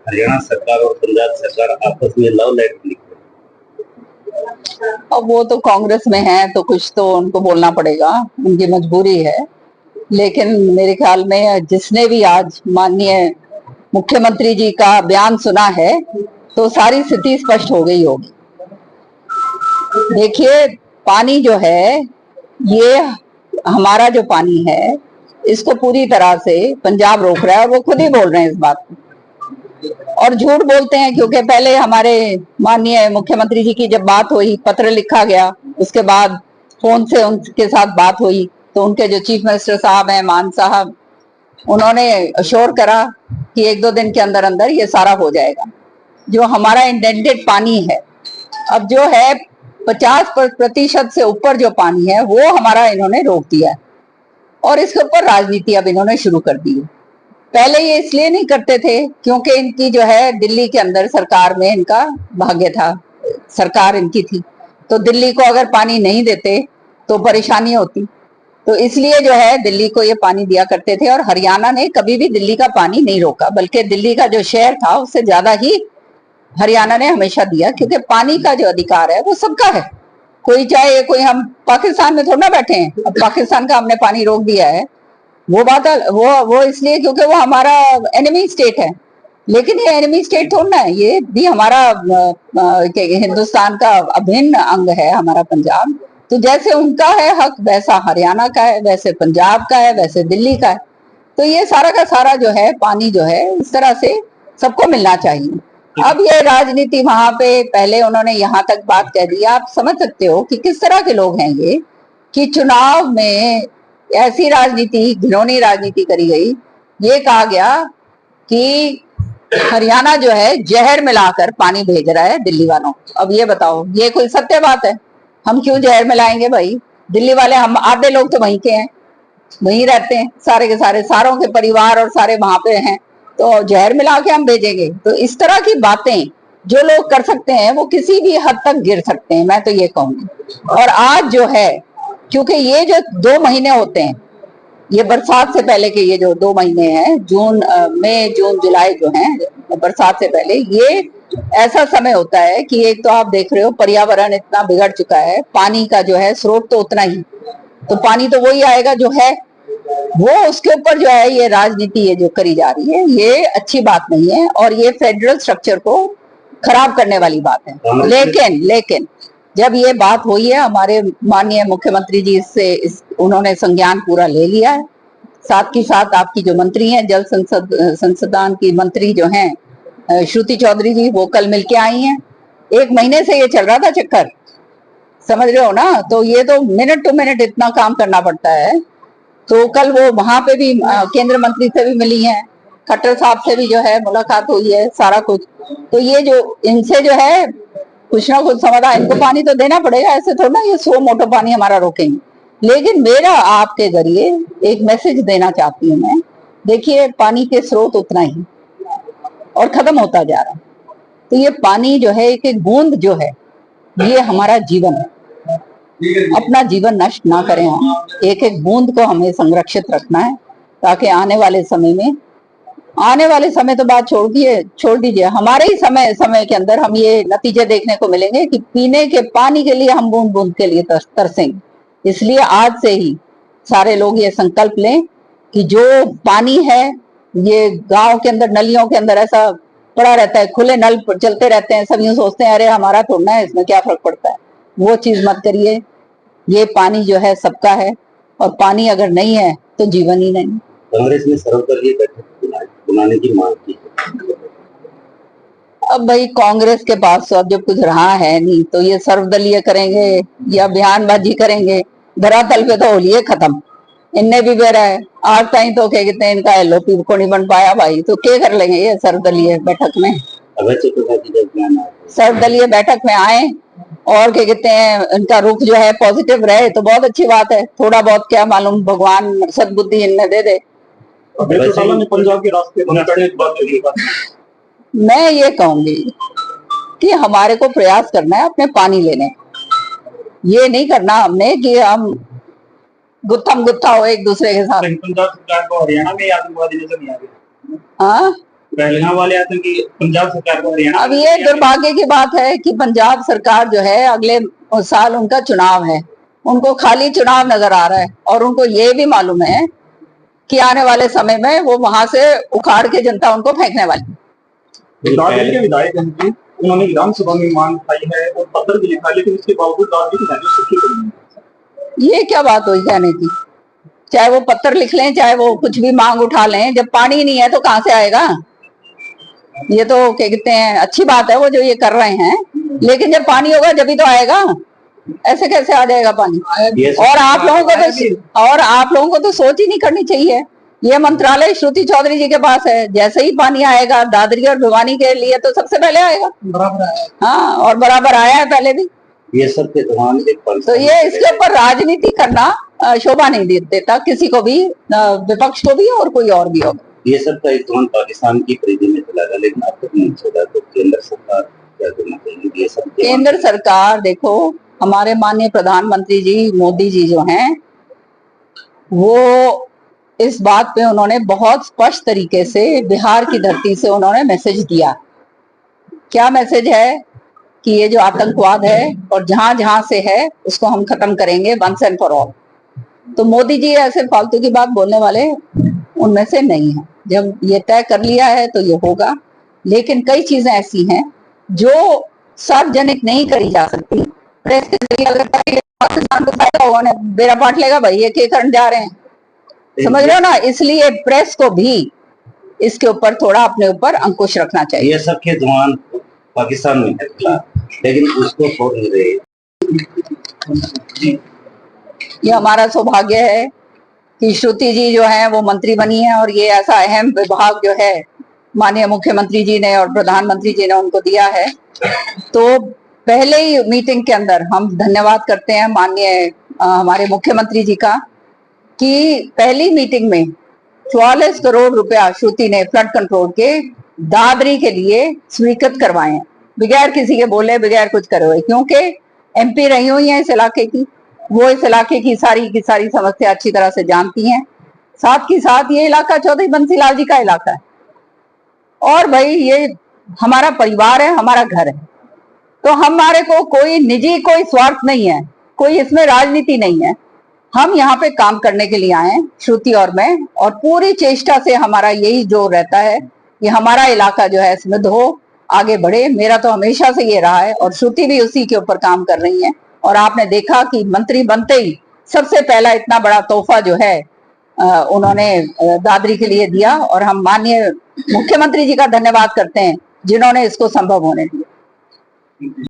हरियाणा सरकार और पंजाब सरकार आपस में लव लेटर लिख रहे हैं। अब वो तो कांग्रेस में है तो कुछ तो उनको बोलना पड़ेगा, उनकी मजबूरी है। लेकिन मेरे ख्याल में जिसने भी आज माननीय मुख्यमंत्री जी का बयान सुना है तो सारी स्थिति स्पष्ट हो गई होगी। देखिए, पानी जो है, ये हमारा जो पानी है, इसको पूरी तरह से पंजाब रोक रहा है और वो खुद ही बोल रहे हैं इस बात को, और झूठ बोलते हैं। क्योंकि पहले हमारे माननीय मुख्यमंत्री जी की जब बात हुई, पत्र लिखा गया, उसके बाद फोन से उनके साथ बात हुई, तो उनके जो चीफ मिनिस्टर साहब हैं, मान साहब, उन्होंने अश्योर करा कि 1-2 दिन के अंदर अंदर ये सारा हो जाएगा। जो हमारा इंटेंडेड पानी है, अब जो है 50% से ऊपर जो पानी है वो हमारा इन्होंने रोक दिया है, और इसके ऊपर राजनीति अब इन्होंने शुरू कर दी है। पहले ये इसलिए नहीं करते थे क्योंकि इनकी जो है दिल्ली के अंदर सरकार में इनका भाग्य था, सरकार इनकी थी, तो दिल्ली को अगर पानी नहीं देते तो परेशानी होती, तो इसलिए जो है दिल्ली को ये पानी दिया करते थे। और हरियाणा ने कभी भी दिल्ली का पानी नहीं रोका, बल्कि दिल्ली का जो शेयर था उससे ज्यादा ही हरियाणा ने हमेशा दिया, क्योंकि पानी का जो अधिकार है वो सबका है। कोई चाहे, कोई, हम पाकिस्तान में थोड़ा ना बैठे हैं, अब पाकिस्तान का हमने पानी रोक दिया है, वो बात वो इसलिए क्योंकि वो हमारा एनिमी स्टेट है। लेकिन ये एनिमी स्टेट थोड़ा ना है, ये भी हमारा हिंदुस्तान का अभिन्न अंग है, हमारा पंजाब। तो जैसे उनका है हक, वैसा हरियाणा का है, वैसे पंजाब का है, वैसे दिल्ली का है। तो ये सारा का सारा जो है पानी जो है इस तरह से सबको मिलना चाहिए। अब ये राजनीति वहां पे, पहले उन्होंने यहाँ तक बात कह दी, आप समझ सकते हो कि किस तरह के लोग हैं ये, कि चुनाव में ऐसी राजनीति, घिनौनी राजनीति करी गई। ये कहा गया कि हरियाणा जो है जहर मिलाकर पानी भेज रहा है दिल्ली वालों को। अब ये बताओ, ये कोई सत्य बात है? हम क्यों जहर मिलाएंगे भाई? दिल्ली वाले, हम आधे लोग तो वहीं के हैं, वहीं रहते हैं, सारे के सारे, सारों के परिवार और सारे वहां पे हैं, तो जहर मिला के हम भेजेंगे? तो इस तरह की बातें जो लोग कर सकते हैं वो किसी भी हद तक गिर सकते हैं, मैं तो ये कहूंगी। और आज जो है, क्योंकि ये जो 2 महीने होते हैं, ये बरसात से पहले के ये जो 2 महीने हैं, जून, मई, जून, जुलाई जो हैं, बरसात से पहले, ये ऐसा समय होता है कि एक तो आप देख रहे हो पर्यावरण इतना बिगड़ चुका है, पानी का जो है स्रोत तो उतना ही, तो पानी तो वही आएगा जो है वो, उसके ऊपर जो है ये राजनीति ये जो करी जा रही है, ये अच्छी बात नहीं है, और ये फेडरल स्ट्रक्चर को खराब करने वाली बात है। लेकिन जब ये बात हुई है, हमारे माननीय मुख्यमंत्री जी इससे उन्होंने संज्ञान पूरा ले लिया है। साथ ही साथ आपकी जो मंत्री हैं, जल संसाधन की मंत्री जो हैं श्रुति चौधरी जी, वो कल मिलके आई हैं। 1 महीने से ये चल रहा था चक्कर, समझ रहे हो ना? तो ये तो मिनट टू मिनट इतना काम करना पड़ता है। तो कल वो वहां पे भी केंद्र मंत्री से भी मिली हैं, खट्टर साहब से भी जो है मुलाकात हुई है, सारा कुछ। तो ये जो इनसे जो है कुछ ना कुछ समाधान, इनको पानी तो देना पड़ेगा, ऐसे थोड़ा ना ये 100 मोटर पानी हमारा रोकेंगे। लेकिन मेरा आपके जरिए एक मैसेज देना चाहती हूँ मैं। देखिए, पानी के स्रोत उतना ही और खत्म होता जा रहा है, तो ये पानी जो है, एक एक बूंद जो है, ये हमारा जीवन है। अपना जीवन नष्ट ना करें हम, एक एक बूंद को हमें संरक्षित रखना है, ताकि आने वाले समय तो बात छोड़ दीजिए, हमारे ही समय के अंदर हम ये नतीजे देखने को मिलेंगे कि पीने के पानी के लिए हम बूंद बूंद के लिए तरसेंगे। इसलिए आज से ही सारे लोग ये संकल्प लें कि जो पानी है, ये गांव के अंदर नलियों के अंदर ऐसा पड़ा रहता है, खुले नल चलते रहते हैं, सब यूं सोचते हैं अरे हमारा थोड़ा है, इसमें क्या फर्क पड़ता है। वो चीज मत करिए। ये पानी जो है सबका है, और पानी अगर नहीं है तो जीवन ही नहीं। कांग्रेस ने सर्वदलीय बैठक बुलाने की मांग की। अब भाई कांग्रेस के पास तो अब जब कुछ रहा है नहीं, तो ये सर्वदलीय करेंगे या बयानबाजी करेंगे? धरातल पे तो होलिए खत्म, इनने भी बेरा है आज ताई, तो क्या कहते हैं, इनका एलओपी को नहीं बन पाया भाई, तो क्या कर लेंगे ये सर्वदलीय बैठक में? सर्वदलीय बैठक में आए और क्या कहते हैं, इनका रुख जो है पॉजिटिव रहे तो बहुत अच्छी बात है। थोड़ा बहुत क्या मालूम, भगवान सद्बुद्धि इनमें दे दे। पंजाब के रास्ते बंद करने की बात, मैं ये कहूंगी कि हमारे को प्रयास करना है अपने पानी लेने, ये नहीं करना हमने कि हम गुत्था हो एक दूसरे के साथ। पंजाब सरकार को हरियाणा में आतंकवादी नजर नहीं आ रही। हाँ, पहलगाम वाले आतंकी पंजाब सरकार को हरियाणा। अब ये दुर्भाग्य की बात है कि पंजाब सरकार जो है अगले साल उनका चुनाव है, उनको खाली चुनाव नजर आ रहा है और उनको ये भी मालूम है कि आने वाले समय में वो वहां से उखाड़ के जनता उनको फेंकने वाली। दादरी के विधायक हैं, उन्होंने विधानसभा में मांग उठाई है और पत्र भी लिखा, लेकिन इसके बावजूद दादरी की जाने सुखी करेंगे। ये क्या बात हुई कहने की? चाहे वो पत्र लिख लें, चाहे वो कुछ भी मांग उठा लें, जब पानी नहीं है तो कहां से आएगा? ये तो क्या कहते हैं, अच्छी बात है वो जो ये कर रहे हैं, लेकिन जब पानी होगा जब ही तो आएगा। ऐसे कैसे आ जाएगा पानी? और आप लोगों को तो सोच ही नहीं करनी चाहिए। ये मंत्रालय श्रुति चौधरी जी के पास है, जैसे ही पानी आएगा दादरी और भिवानी के लिए तो सबसे पहले आएगा। बराबर है। हाँ, और बराबर आया है पहले भी। ये सब के दौरान तो ये इसके ऊपर राजनीति करना शोभा नहीं देता किसी को भी, विपक्ष को भी और कोई और भी हो। ये सब का इस्तेमाल पाकिस्तान की परिधि में चला गया, लेकिन अब तक नहीं चला, तो केंद्र सरकार क्या करना चाहिए? ये सब केंद्र सरकार, देखो हमारे माननीय प्रधानमंत्री जी मोदी जी जो हैं, वो इस बात पे उन्होंने बहुत स्पष्ट तरीके से बिहार की धरती से उन्होंने मैसेज दिया। क्या मैसेज है? कि ये जो आतंकवाद है और जहां जहां से है उसको हम खत्म करेंगे वंस एंड फॉर ऑल। तो मोदी जी ऐसे फालतू की बात बोलने वाले उनमें से नहीं है। जब ये तय कर लिया है तो ये होगा, लेकिन कई चीजें ऐसी हैं जो सार्वजनिक नहीं करी जा सकती। प्रेस के जरिए अगर पाकिस्तान को फायदा होगा ना, बेड़ा पाट लेगा भाई ये क्या करने जा रहे हैं, समझ रहे हो ना? इसलिए प्रेस को भी इसके ऊपर थोड़ा अपने ऊपर अंकुश रखना चाहिए। ये सब के जवान पाकिस्तान में है, लेकिन उसको छोड़ नहीं रहे। ये हमारा सौभाग्य है कि श्रुति जी जो है वो मंत्री बनी है और ये ऐसा अहम विभाग जो है माननीय मुख्यमंत्री जी ने और प्रधानमंत्री जी ने उनको दिया है। तो पहले ही मीटिंग के अंदर हम धन्यवाद करते हैं माननीय हमारे मुख्यमंत्री जी का कि पहली मीटिंग में 44 करोड़ रुपया श्रुति ने फ्लड कंट्रोल के दादरी के लिए स्वीकृत करवाए हैं, बगैर किसी के बोले, बगैर कुछ करे हुए, क्योंकि एमपी रही हुई है इस इलाके की, वो इस इलाके की सारी समस्या अच्छी तरह से जानती हैं। साथ ही साथ ये इलाका चौधरी बंसीलाल जी का इलाका है और भाई ये हमारा परिवार है, हमारा घर है। तो हमारे को कोई निजी कोई स्वार्थ नहीं है, कोई इसमें राजनीति नहीं है। हम यहाँ पे काम करने के लिए आए हैं, श्रुति और मैं, और पूरी चेष्टा से हमारा यही जोर रहता है कि हमारा इलाका जो है समृद्ध हो, आगे बढ़े। मेरा तो हमेशा से ये रहा है और श्रुति भी उसी के ऊपर काम कर रही है। और आपने देखा कि मंत्री बनते ही सबसे पहला इतना बड़ा तोहफा जो है उन्होंने दादरी के लिए दिया और हम माननीय मुख्यमंत्री जी का धन्यवाद करते हैं जिन्होंने इसको संभव होने दिया।